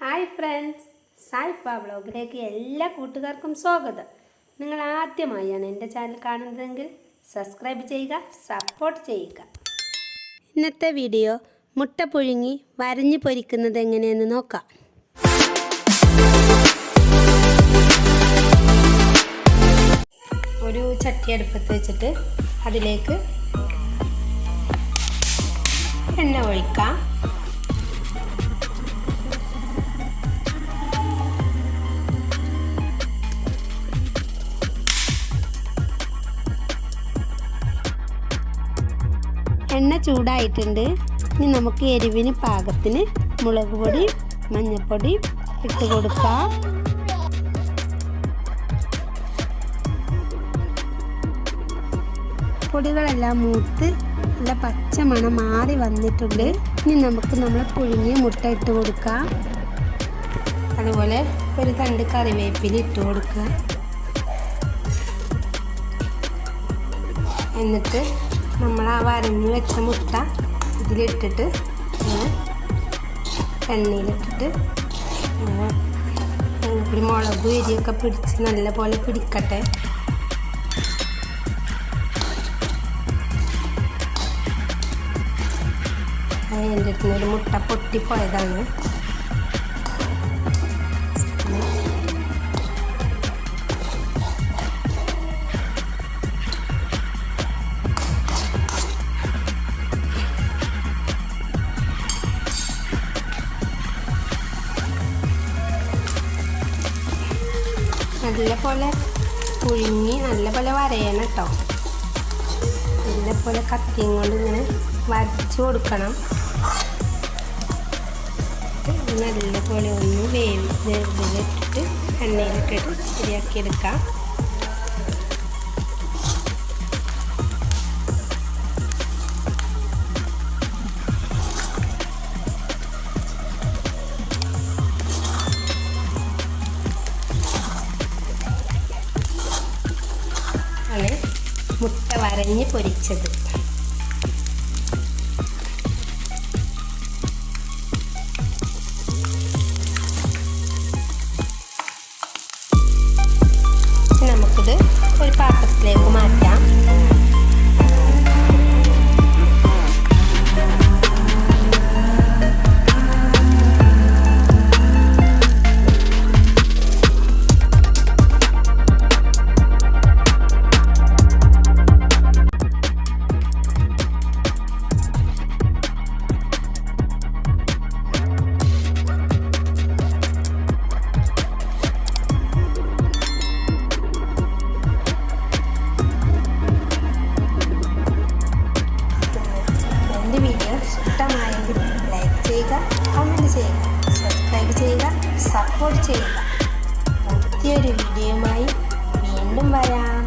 Hi friends, സായിഫ വ്ളോഗിലേക്ക് എല്ലാ കൂട്ടുകാർക്കും സ്വാഗതം. നിങ്ങൾ ആദ്യമായാണ് എൻ്റെ ചാനൽ കാണുന്നതെങ്കിൽ സബ്സ്ക്രൈബ് ചെയ്യുക, സപ്പോർട്ട് ചെയ്യുക. ഇന്നത്തെ വീഡിയോ മുട്ട പുഴുങ്ങി വരഞ്ഞ് പൊരിക്കുന്നത് എങ്ങനെയെന്ന് നോക്കാം. ഒരു ചട്ടി അടുപ്പത്ത് വെച്ചിട്ട് അതിലേക്ക് എണ്ണ ഒഴിക്കാം. എണ്ണ ചൂടായിട്ടുണ്ട്. ഇനി നമുക്ക് എരിവിന് പാകത്തിന് മുളക് പൊടി, മഞ്ഞൾപ്പൊടി ഇട്ട് കൊടുക്കാം. പൊടികളെല്ലാം മൂത്ത് നല്ല പച്ച മണം മാറി വന്നിട്ടുണ്ട്. ഇനി നമുക്ക് നമ്മൾ പുഴുങ്ങിയ മുട്ട ഇട്ട് കൊടുക്കാം. അതുപോലെ ഒരു തണ്ട് കറിവേപ്പില ഇട്ട് കൊടുക്കുക. എന്നിട്ട് നമ്മൾ ആ വരഞ്ഞ് വെച്ച മുട്ട ഇതിലിട്ടിട്ട് എണ്ണയിലിട്ടിട്ട് ഒരു മുളക് എരിയൊക്കെ പിടിച്ച് നല്ല പോലെ പിടിക്കട്ടെ. എൻ്റെ അടുത്ത് ഒരു മുട്ട പൊട്ടിപ്പോയതാണ്. നല്ല പോലെ പുഴുങ്ങി നല്ല പോലെ വരയണം കേട്ടോ. നല്ല പോലെ കത്തിയും കൊണ്ട് ഇങ്ങനെ വരച്ച് കൊടുക്കണം. നല്ല പോലെ ഒന്ന് ഇതിലിട്ടിട്ട് എണ്ണയിലിട്ടിട്ട് ശരിയാക്കി എടുക്കാം. ആണ് മുട്ട വരഞ്ഞ് പൊരിച്ചത്. നമുക്കിത് ഒരു പാത്രത്തിലേക്ക് മാറ്റാം. വീഡിയോ ഇഷ്ടമായെങ്കിൽ ലൈക്ക് ചെയ്യുക, കമൻറ്റ് ചെയ്യുക, സബ്സ്ക്രൈബ് ചെയ്യുക, സപ്പോർട്ട് ചെയ്യുക. പുതിയൊരു വീഡിയോയുമായി വീണ്ടും വരാം.